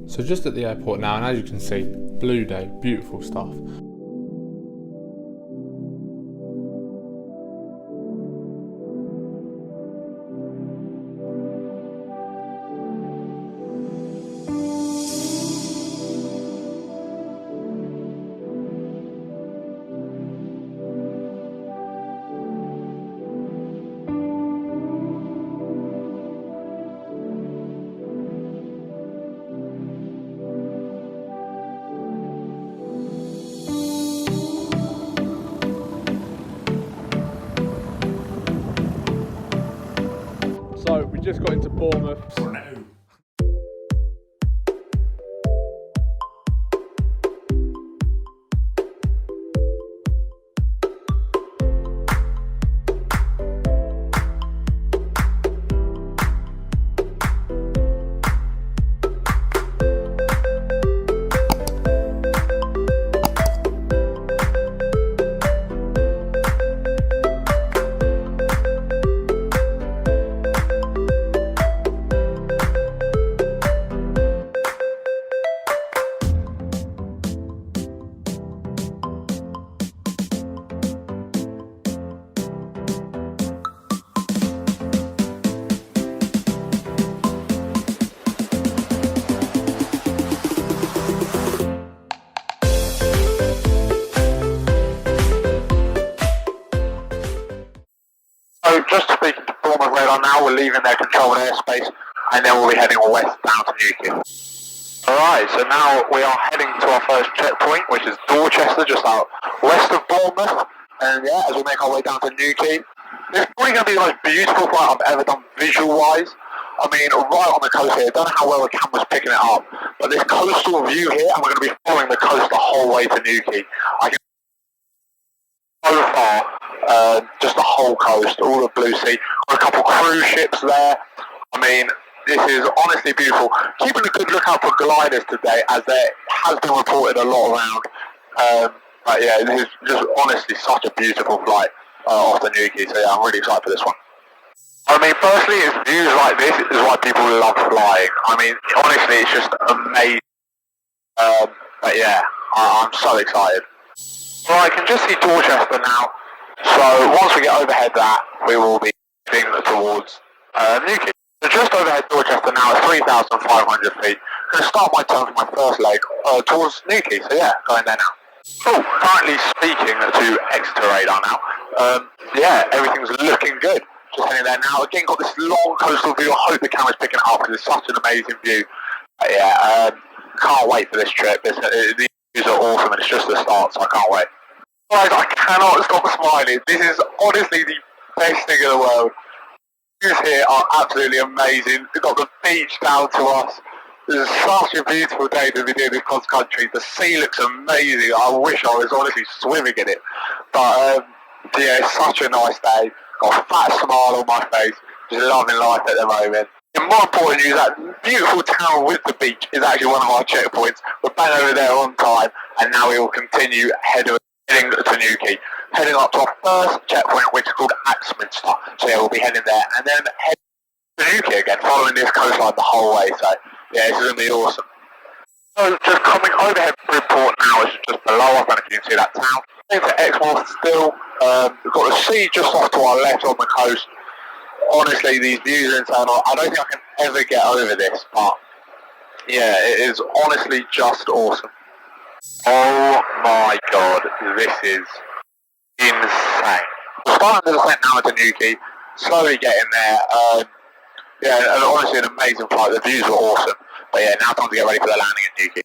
So just at the airport now, and as you can see, blue day, beautiful stuff. So we just got into Bournemouth. So just speaking to Bournemouth radar now, we're leaving their controlled airspace and then we'll be heading west down to Newquay. Alright, so now we are heading to our first checkpoint, which is Dorchester, just out west of Bournemouth. And yeah, as we make our way down to Newquay, it's probably going to be the most beautiful flight I've ever done visual-wise. I mean, right on the coast here, I don't know how well the camera's picking it up, but this coastal view here, and we're going to be following the coast the whole way to Newquay. I can so far, just the whole coast, all the blue sea, got a couple cruise ships there. I mean, this is honestly beautiful. Keeping a good lookout for gliders today, as there has been reported a lot around. But yeah, this is just honestly such a beautiful flight off the Newquay, so yeah, I'm really excited for this one. I mean, personally, it's views like this is why people love flying. I mean, honestly, it's just amazing. But yeah, I'm so excited. Well, I can just see Dorchester now, so once we get overhead that, we will be heading towards Newquay. So just overhead Dorchester now at 3,500 feet. I'm going to start my turn for my first leg towards Newquay, so yeah, going there now. Cool, currently speaking to Exeter radar now. Yeah, everything's looking good. Just heading there now. Again, got this long coastal view. I hope the camera's picking it up because it's such an amazing view. Yeah, can't wait for this trip. These views are awesome and it's just the start, so I can't wait. Guys, I cannot stop smiling. This is honestly the best thing in the world. Views here are absolutely amazing. We've got the beach down to us. This is such a beautiful day to be doing this cross country. The sea looks amazing. I wish I was honestly swimming in it. But yeah, it's such a nice day. Got a fat smile on my face. Just loving life at the moment. And more important news, that beautiful town with the beach is actually one of our checkpoints. We're bang over there on time, and now we will continue heading to Newquay. Heading up to our first checkpoint, which is called Axminster. So yeah, we'll be heading there, and then head to Newquay again, following this coastline the whole way. So yeah, this is going to be awesome. So just coming overhead report now, it's just below us, and if you can see that town. Into Exmouth still, we've got the sea just off to our left on the coast. Honestly, these views are internal. I don't think I can ever get over this, but yeah, it is honestly just awesome. Oh my god, this is insane. We're starting the descent now into Newquay, slowly getting there. Yeah, and honestly an amazing flight. The views were awesome. But yeah, now time to get ready for the landing at Newquay.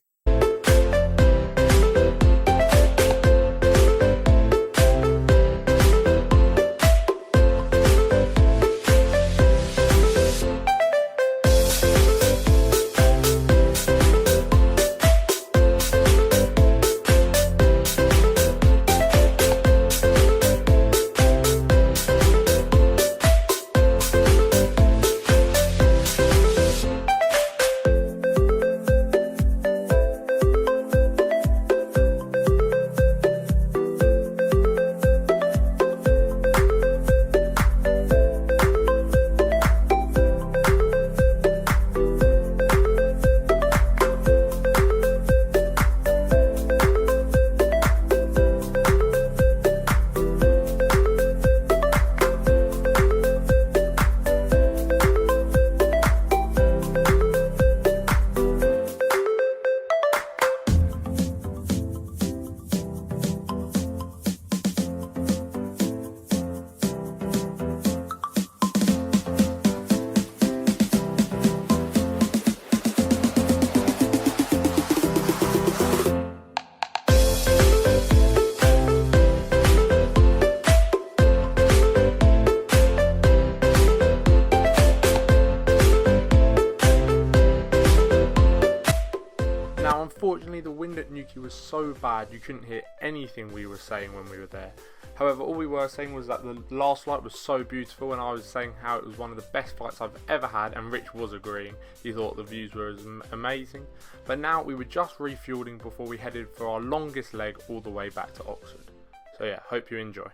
Unfortunately, the wind at Newquay was so bad you couldn't hear anything we were saying when we were there. However, all we were saying was that the last flight was so beautiful, and I was saying how it was one of the best flights I've ever had, and Rich was agreeing. He thought the views were amazing. But now we were just refueling before we headed for our longest leg all the way back to Oxford. So yeah, hope you enjoy.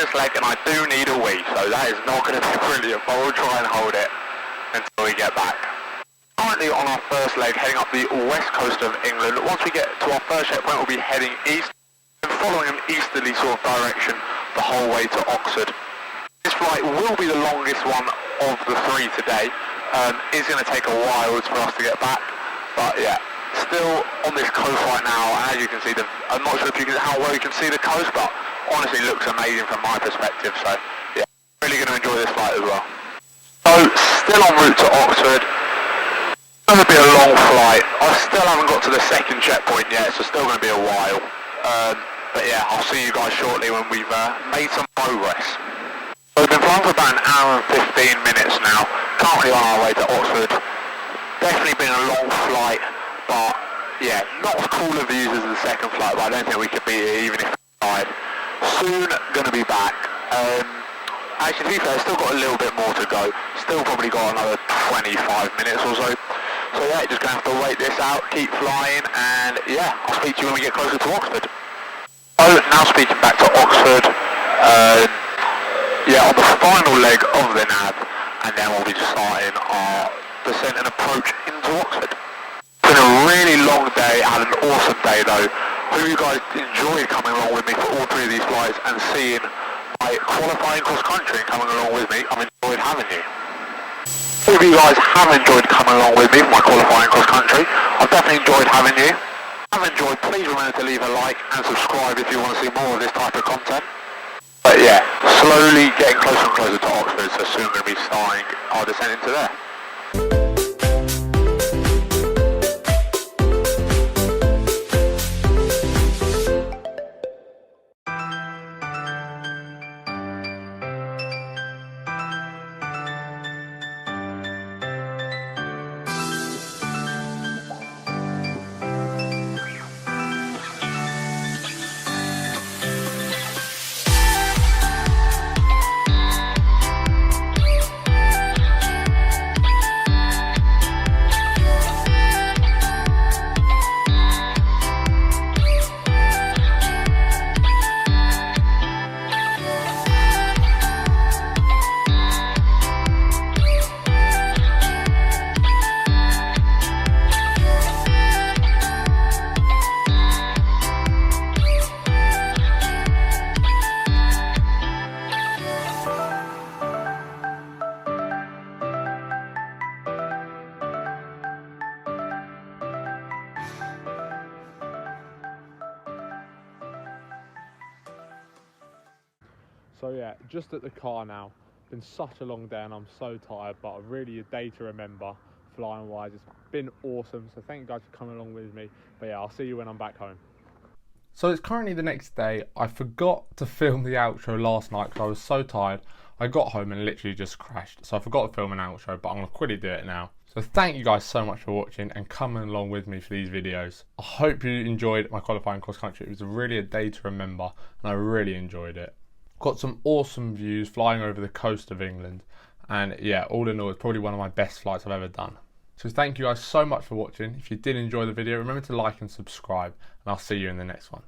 Leg, and I do need a wee, so that is not going to be brilliant, but we'll try and hold it until we get back. Currently on our first leg, heading up the west coast of England. Once we get to our first checkpoint, we'll be heading east and following an easterly sort of direction the whole way to Oxford. This flight will be the longest one of the three today. It's going to take a while for us to get back, but yeah, still on this coast right now. As you can see, I'm not sure if how well you can see the coast, but honestly looks amazing from my perspective, so yeah, really going to enjoy this flight as well. So, still en route to Oxford. It's going to be a long flight. I still haven't got to the second checkpoint yet, so still going to be a while. But yeah, I'll see you guys shortly when we've made some progress. So we've been flying for about an hour and 15 minutes now, currently on our way to Oxford. Definitely been a long flight, but yeah, not as cool of views as the second flight, but I don't think we could be here even if we tried. Soon going to be back. Actually, to be fair, still got a little bit more to go. Still probably got another 25 minutes or so. So yeah, just going to have to wait this out, keep flying, and yeah, I'll speak to you when we get closer to Oxford. So now speaking back to Oxford, yeah, on the final leg of the nav, and then we'll be starting our descent and approach into Oxford. It's been a really long day, had an awesome day though. Hope you guys enjoyed coming along with me for all three of these flights and seeing my qualifying cross country and coming along with me. I've enjoyed having you. Hope you guys have enjoyed coming along with me for my qualifying cross country. I've definitely enjoyed having you. If you have enjoyed, please remember to leave a like and subscribe if you want to see more of this type of content. But yeah, slowly getting closer and closer to Oxford, so soon we're going to be starting our descent into there. So yeah, just at the car now. Been such a long day and I'm so tired, but really a day to remember flying wise. It's been awesome, so thank you guys for coming along with me. But yeah, I'll see you when I'm back home. So it's currently the next day. I forgot to film the outro last night because I was so tired. I got home and literally just crashed. So I forgot to film an outro, but I'm going to quickly do it now. So thank you guys so much for watching and coming along with me for these videos. I hope you enjoyed my qualifying cross country. It was really a day to remember and I really enjoyed it. Got some awesome views flying over the coast of England, and yeah, all in all, it's probably one of my best flights I've ever done. So thank you guys so much for watching. If you did enjoy the video, remember to like and subscribe, and I'll see you in the next one.